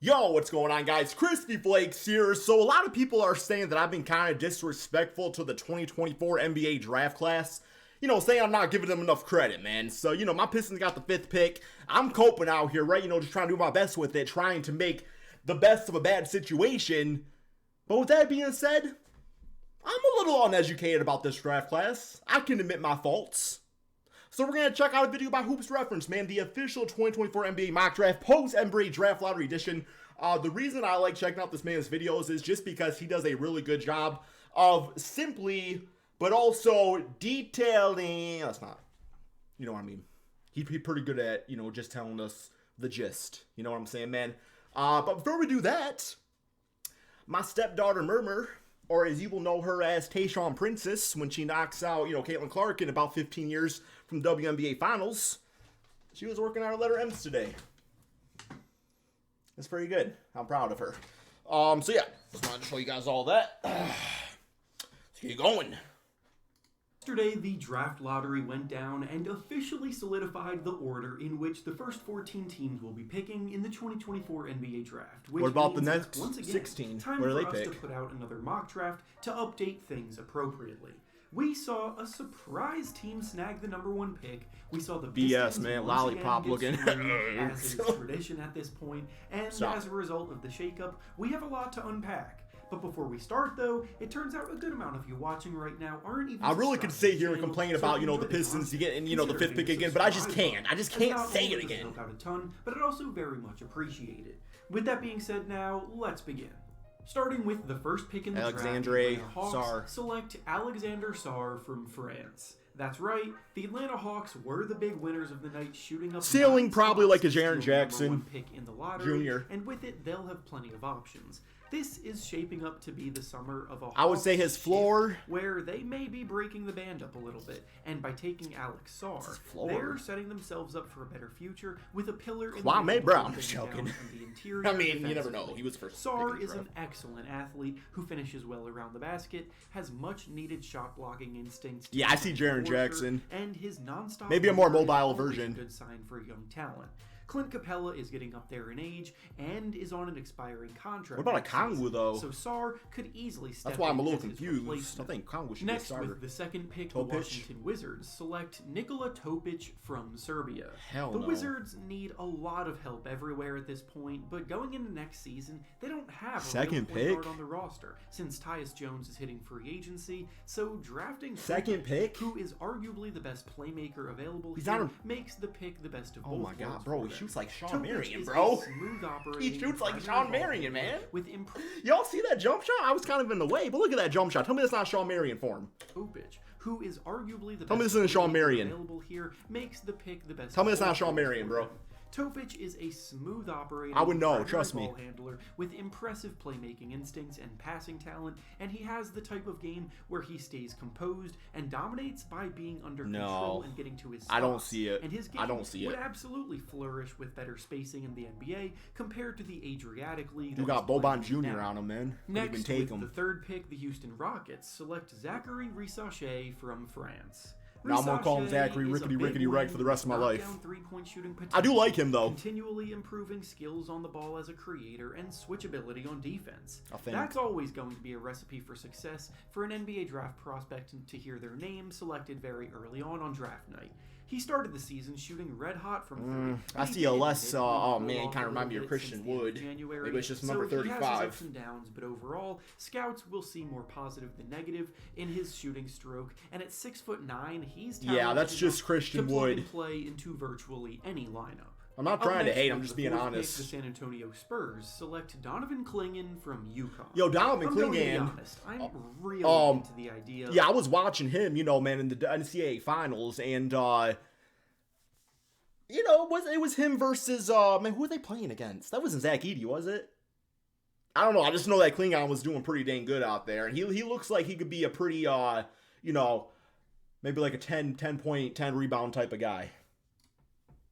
Yo, what's going on, guys? Crispy Flakes here. So a lot of people are saying that I've been kind of disrespectful to the 2024 NBA draft class. Saying I'm not giving them enough credit, man. So, my Pistons got the 5th pick. I'm coping out here, right? Just trying to do my best with it, trying to make the best of a bad situation. But with that being said, I'm a little uneducated about this draft class. I can admit my faults. So we're going to check out a video by Hoops Reference, man, the official 2024 NBA mock draft, post-NBA draft lottery edition. The reason I like checking out this man's videos is just because he does a really good job of simply, but also detailing, that's not, you know what I mean. He'd be pretty good at, just telling us the gist. You know what I'm saying, man? But before we do that, my stepdaughter Murmur, or as you will know her as Tayshaun Princess, when she knocks out, Caitlin Clark in about 15 years from the WNBA Finals, she was working on her letter M's today. That's pretty good. I'm proud of her. So yeah, just wanted to show you guys all that. Let's keep going. Yesterday, the draft lottery went down and officially solidified the order in which the first 14 teams will be picking in the 2024 NBA draft. What about the next once again, 16? Time Where do for they us pick? to put out another mock draft to update things appropriately. We saw a surprise team snag the #1 pick. We saw the BS, Pistons man, once lollipop again get looking. screwed, as is tradition at this point. And Stop. as a result of the shakeup, we have a lot to unpack. But before we start, though, it turns out a good amount of you watching right now aren't even. I really could sit here and complain about, the Pistons getting, the 5th pick again, but I just can't. I just can't say it again. Help out a ton, but it also very much appreciated. With that being said, now let's begin. Starting with the first pick in the Alexandre draft, the Hawks Sarr. select Alexander Sarr from France. That's right, the Atlanta Hawks were the big winners of the night, shooting up Ceiling 9 probably spots like a to steal Jaren the Jackson #1 pick in the lottery, Jr. and with it, they'll have plenty of options. This is shaping up to be the summer of a I would say his Hawks floor- shift, where they may be breaking the band up a little bit, and by taking Alex Sarr, floor? they're setting themselves up for a better future with a pillar in Kwame the middle Brown, holding just down joking. from the interior. I mean, you never know. defensively. He was first. Sarr pick in is the an draft. excellent athlete who finishes well around the basket, has much needed shot blocking instincts. Yeah, I see Jaren Jackson. And his nonstop. Maybe a more motor is mobile always a version. Good sign for a young talent. Clint Capella is getting up there in age and is on an expiring contract. What about a next season, Kongwu, though? So Sarr could easily step That's why I'm a in little as his confused. I replacement. think Kongwu should be a Next, starter. with the second pick, the Topic? Washington Wizards select Nikola Topic from Serbia. Hell the no. Wizards need a lot of help everywhere at this point, but going into next season, they don't have a Second real point pick? guard on the roster since Tyus Jones is hitting free agency. So drafting Second Topic, pick? who is arguably the best playmaker available He's here, not makes the pick the best of Oh both my god, worlds bro, for he them. shoots like Sean Topic Marion, is bro. a smooth operating He shoots like primary Sean ball Marion, handler man. With improved Y'all see that jump shot? I was kind of in the way, but look at that jump shot. Tell me that's not Sean Marion form. Topic, who is arguably the Tell me best this isn't Sean playmaker Marion. available here, makes the pick the best. Tell me of it's not both Sean worlds Marion, for bro. them. Topic is a smooth operating I would know, primary trust me. ball handler with impressive playmaking instincts and passing talent, and he has the type of game where he stays composed and dominates by being under control and getting to his spots. I don't see it. And his game I don't see would it. absolutely flourish with better spacing in the NBA compared to the Adriatic League. You that got he's Boban playing in Jr. now. on him, man. Couldn't Next, even take with him. the third pick, the Houston Rockets select Zachary Rissache from France. Now I'm gonna call him Rissache Zachary is a Rickety big Rickety wing Wreck for the rest of my with life. knockdown three-point shooting I do potential, like him, though. Continually improving skills on the ball as a creator and switchability on defense. I think. That's always going to be a recipe for success for an NBA draft prospect to hear their name selected very early on draft night. He started the season shooting red hot from three. I He see a did less, admit oh he man, blew he off kind a of remind me little of bit since Christian the end of Wood. January, Maybe it's just so number he has his 35. ups and downs, but overall, scouts will see more positive than negative in his shooting stroke. And at 6'9", he's Yeah, that's talented just enough Christian to plug Wood. and play into virtually any lineup. I'm not Up trying to next, hate, I'm with just the being fourth pick, honest. the San Antonio Spurs select Donovan Clingan from UConn. Yo, Donovan I'm going to be Clingan. honest, I'm really into the idea. Yeah, I was watching him, man, in the NCAA finals, and it was him versus man, who were they playing against? That wasn't Zach Edey, was it? I don't know. I just know that Klingon was doing pretty dang good out there, and he looks like he could be a pretty maybe like a 10 point, 10 rebound type of guy.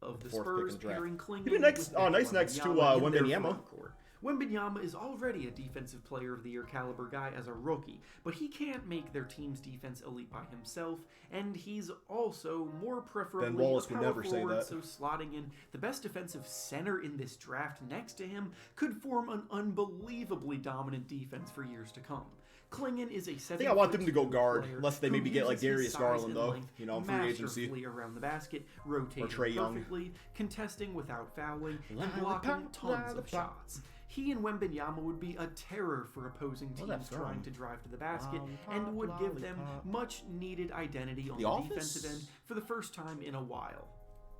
Of the Fourth pick in Spurs the draft. pairing Clingan He'd be next, with nice Victor next to Wembanyama in their Wembanyama. frontcourt. Wembanyama is already a Defensive Player of the Year caliber guy as a rookie, but he can't make their team's defense elite by himself, and he's also more preferably Ben Wallace a would power never say forward, that. so slotting in the best defensive center in this draft next to him could form an unbelievably dominant defense for years to come. Klingon is a 7 I think I want them to go guard, unless they maybe get like Darius Garland though, free agency. Around the basket, rotating Trae Young. perfectly, contesting without fouling, and blocking tons of shots. He and Wembanyama would be a terror for opposing teams trying to drive to the basket, and would give them much needed identity on the defensive end for the first time in a while.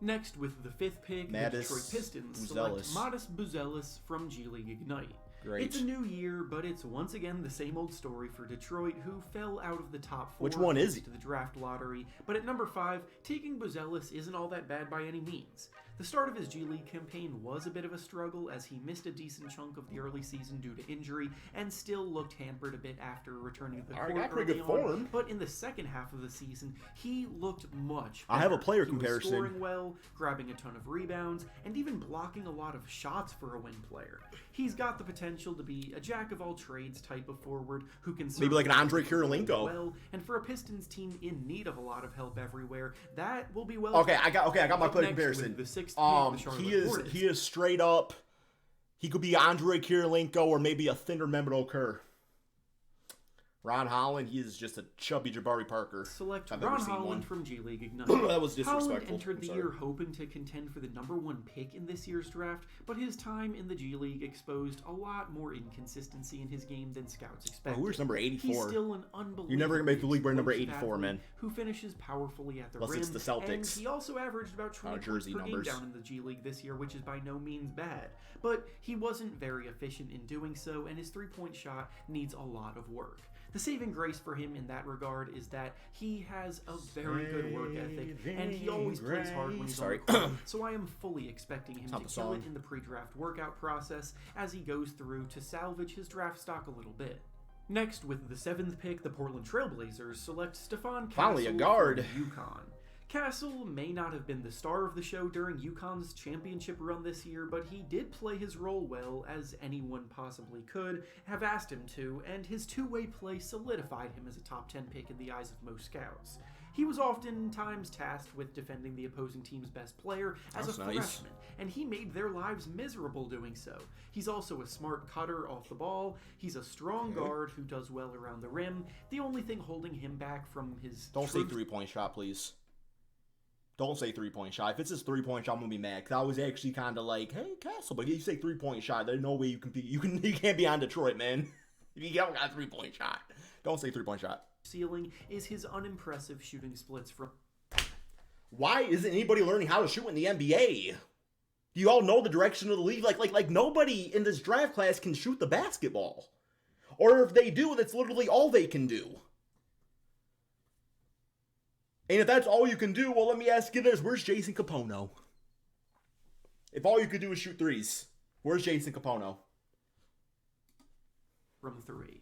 Next, with the 5th pick, the Detroit Pistons select Modest Buzelis from G League Ignite. Great. It's a new year, but it's once again the same old story for Detroit, who fell out of the top 4 Which one is he? to the draft lottery. But at number 5, taking Buzelis isn't all that bad by any means. The start of his G League campaign was a bit of a struggle, as he missed a decent chunk of the early season due to injury, and still looked hampered a bit after returning to the court got pretty early good on. form. But in the second half of the season, he looked much I have a better. player He comparison. was scoring well, grabbing a ton of rebounds, and even blocking a lot of shots for a wing player. He's got the potential to be a jack-of-all-trades type of forward who can Maybe like an serve Andre Kirilenko. well, and for a Pistons team in need of a lot of help everywhere, that will be well. Okay, I got my Up player next comparison. with the 6th pick, the Charlotte Hornets. He is straight up. He could be Andre Kirilenko or maybe a thinner Mehmet Okur. Ron Holland, he is just a chubby Jabari Parker. Select I've never Ron seen one. Holland from G League Ignite. That was disrespectful. Holland entered the I'm year sorry. hoping to contend for the number 1 pick in this year's draft, but his time in the G League exposed a lot more inconsistency in his game than scouts expected. where's number 84? He's still an unbelievable. You're never gonna make the league wear number explosive 84, man. Who finishes powerfully at the Unless rim. it's the Celtics. And he also averaged about 20 jersey points per numbers. game down in the G League this year, which is by no means bad. But he wasn't very efficient in doing so, and his three-point shot needs a lot of work. The saving grace for him in that regard is that he has a very good work ethic, and he always plays hard when he's on the court, so I am fully expecting him to kill it in the pre-draft workout process as he goes through to salvage his draft stock a little bit. Next, with the 7th pick, the Portland Trailblazers select Stephon Castle Finally, a guard. from UConn. Castle may not have been the star of the show during UConn's championship run this year, but he did play his role well, as anyone possibly could have asked him to, and his two-way play solidified him as a top 10 pick in the eyes of most scouts. He was oftentimes tasked with defending the opposing team's best player as a freshman, and he made their lives miserable doing so. He's also a smart cutter off the ball. He's a strong guard who does well around the rim. The only thing holding him back from his Don't say three-point shot, please. Don't say three-point shot. If it's his three-point shot, I'm gonna be mad. Cause I was actually kind of like, "Hey, Castle," but if you say three-point shot, there's no way you compete. You can't be on Detroit, man. If you don't got a three-point shot, don't say three-point shot. Ceiling is his unimpressive shooting splits from. Why isn't anybody learning how to shoot in the NBA? You all know the direction of the league. Like nobody in this draft class can shoot the basketball, or if they do, that's literally all they can do. And if that's all you can do, well, let me ask you this. Where's Jason Capono? If all you could do is shoot threes, where's Jason Capono? From 3.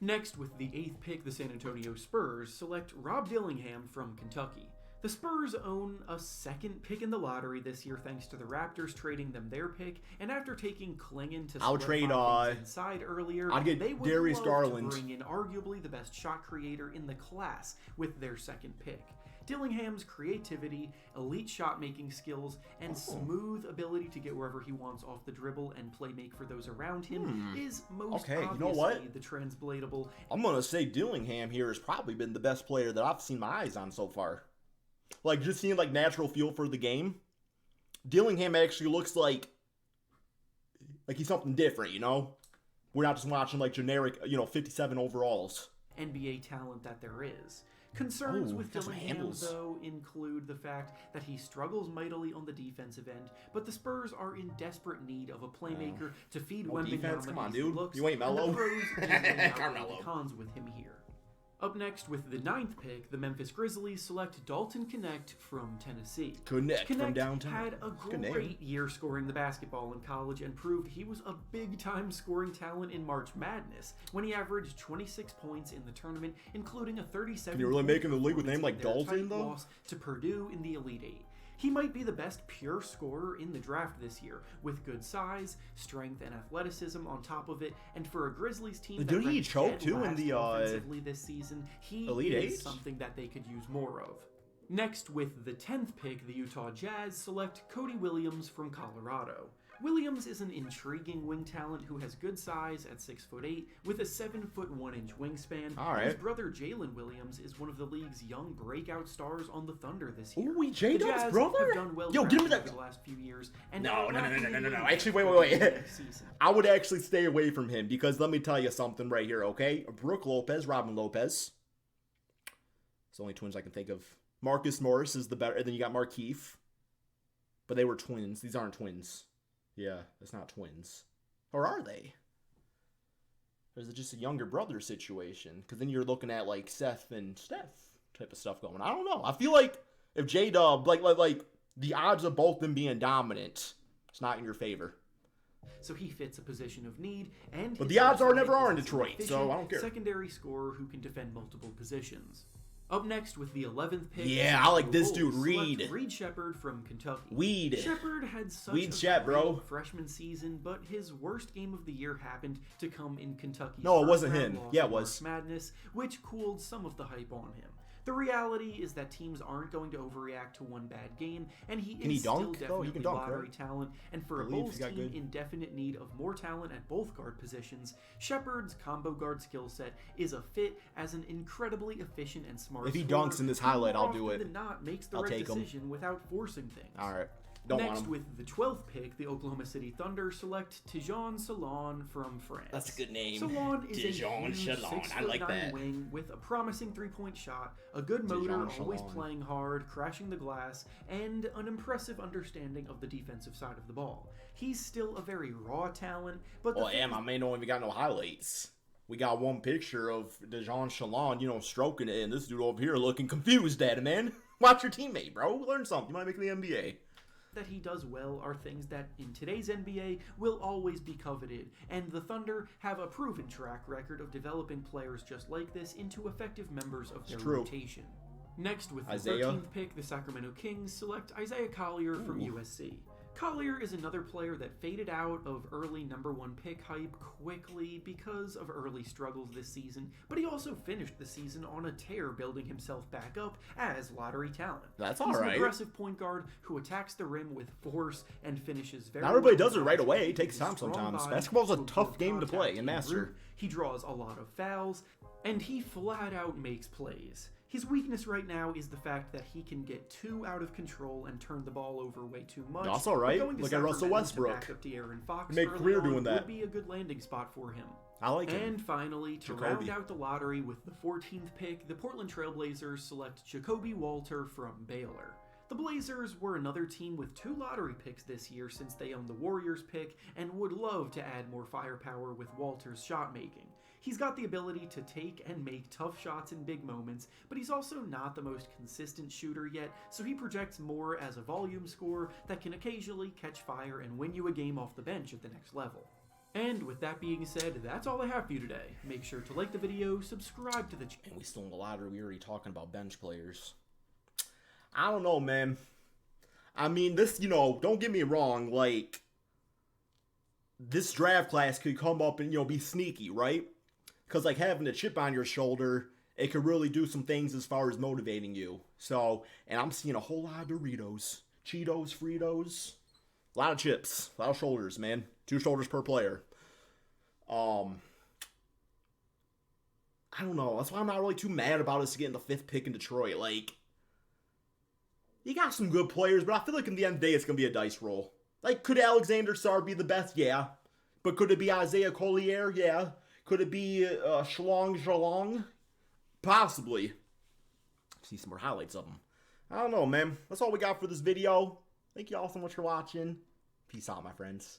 Next, with the 8th pick, the San Antonio Spurs select Rob Dillingham from Kentucky. The Spurs own a 2nd pick in the lottery this year thanks to the Raptors trading them their pick, and after taking Klingon to I'll split trade, things inside earlier, I'd get they would Darius love Garland. to bring in arguably the best shot creator in the class with their 2nd pick. Dillingham's creativity, elite shot-making skills, and smooth ability to get wherever he wants off the dribble and play make for those around him is most obviously you know what? the translatable. I'm going to say Dillingham here has probably been the best player that I've seen my eyes on so far. Like, just seeing, like, natural feel for the game. Dillingham actually looks like he's something different, you know? We're not just watching, like, generic, 57 overalls. NBA talent that there is. Concerns with got some Dillingham, handles. though, include the fact that he struggles mightily on the defensive end, but the Spurs are in desperate need of a playmaker to feed No defense? Wembanyama Come on, as dude. he looks, You ain't and Melo? the pros easily outweigh Carmelo. the cons with him here. Up next, with the 9th pick, the Memphis Grizzlies select Dalton Connect from Tennessee. Connect from downtown. Had a Good name. great year scoring the basketball in college and proved he was a big-time scoring talent in March Madness when he averaged 26 points in the tournament, including a 37. Can you really make in the league with a name like their Dalton, tight though? loss to Purdue in the Elite Eight. He might be the best pure scorer in the draft this year, with good size, strength, and athleticism on top of it. And for a Grizzlies team that he choke too in the offensively this season, he Elite is Eight? something that they could use more of. Next, with the 10th pick, the Utah Jazz select Cody Williams from Colorado. Williams is an intriguing wing talent who has good size at 6'8", with a 7'1" wingspan. All right. His brother Jalen Williams is one of the league's young breakout stars on the Thunder this year. Ooh, J-Dub's The Jazz brother? have done well Yo, give me over that. the last few years. And No. are not really Actually, wait. next season. I would actually stay away from him because let me tell you something right here, okay? Brooke Lopez, Robin Lopez. It's the only twins I can think of. Marcus Morris is the better. And then you got Markeith. But they were twins. These aren't twins. Yeah, it's not twins. Or are they? Or is it just a younger brother situation? Because then you're looking at like Seth and Steph type of stuff going. I don't know. I feel like if J-Dub, like the odds of both them being dominant, it's not in your favor. So he fits a position of need, and But his the odds are upside never are in is Detroit, efficient so I don't care. Secondary scorer who can defend multiple positions. Up next with the 11th pick. Yeah, I like this Bulls dude, Reed. select Reed Shepherd from Kentucky. Weed. Shepherd had such Weed a Shep, great bro. freshman season, but his worst game of the year happened to come in Kentucky's No, it first wasn't round him. loss Yeah, to it was. March Madness, which cooled some of the hype on him. The reality is that teams aren't going to overreact to one bad game, and he Can he is still dunk? definitely Oh, he can dunk, lottery right? talent. And for a Believe Bulls he's got team good. in definite need of more talent at both guard positions, Shepherd's combo guard skill set is a fit as an incredibly efficient and smart If he scorer dunks in this who highlight, more I'll do often it. than not makes the I'll right take him. decision without forcing things. All right. Don't Next, want him. with the 12th pick, the Oklahoma City Thunder select Tijon Salon from France. That's a good name. Salon is Tijon a huge Salon. I like 6'9" that. wing with a promising three-point shot, a good Tijon motor, always Salon. playing hard, crashing the glass, and an impressive understanding of the defensive side of the ball. He's still a very raw talent, but the Well, my man don't even got no highlights. We got one picture of Dejan Shalon, stroking it, and this dude over here looking confused at it, man. Watch your teammate, bro. Learn something. You might make the NBA. that he does well are things that in today's NBA will always be coveted, and the Thunder have a proven track record of developing players just like this into effective members of their true. rotation. Next, with the Isaiah. 13th pick, the Sacramento Kings select Isaiah Collier from USC. Collier is another player that faded out of early number one pick hype quickly because of early struggles this season, but he also finished the season on a tear, building himself back up as lottery talent. That's He's all an right. aggressive point guard who attacks the rim with force and finishes very Not everybody well does it right with away. It his takes time strong sometimes. body Basketball's a to tough avoid game to play contact and en master. route. He draws a lot of fouls, and he flat out makes plays. His weakness right now is the fact that he can get too out of control and turn the ball over way too much. That's all right. But going to Look at Russell Sacramento to Westbrook. back up De'Aaron Fox Make a early career on doing that. would be a good landing spot for him. I like him. And finally, to Jacoby. round out the lottery with the 14th pick, the Portland Trailblazers select Jacoby Walter from Baylor. The Blazers were another team with 2 lottery picks this year since they own the Warriors pick and would love to add more firepower with Walter's shot making. He's got the ability to take and make tough shots in big moments, but he's also not the most consistent shooter yet, so he projects more as a volume scorer that can occasionally catch fire and win you a game off the bench at the next level. And with that being said, that's all I have for you today. Make sure to like the video, subscribe to the channel. And we still in the lottery. We already talking about bench players. I don't know, man. I mean, this, don't get me wrong. Like, this draft class could come up and, be sneaky, right? Because, like, having a chip on your shoulder, it could really do some things as far as motivating you. So, and I'm seeing a whole lot of Doritos, Cheetos, Fritos. A lot of chips, a lot of shoulders, man. 2 shoulders per player. I don't know. That's why I'm not really too mad about us getting the 5th pick in Detroit. Like, you got some good players, but I feel like in the end of the day, it's going to be a dice roll. Like, could Alexander Sarr be the best? Yeah. But could it be Isaiah Collier? Yeah. Could it be Shalong? Possibly. See some more highlights of them. I don't know, man. That's all we got for this video. Thank you all so much for watching. Peace out, my friends.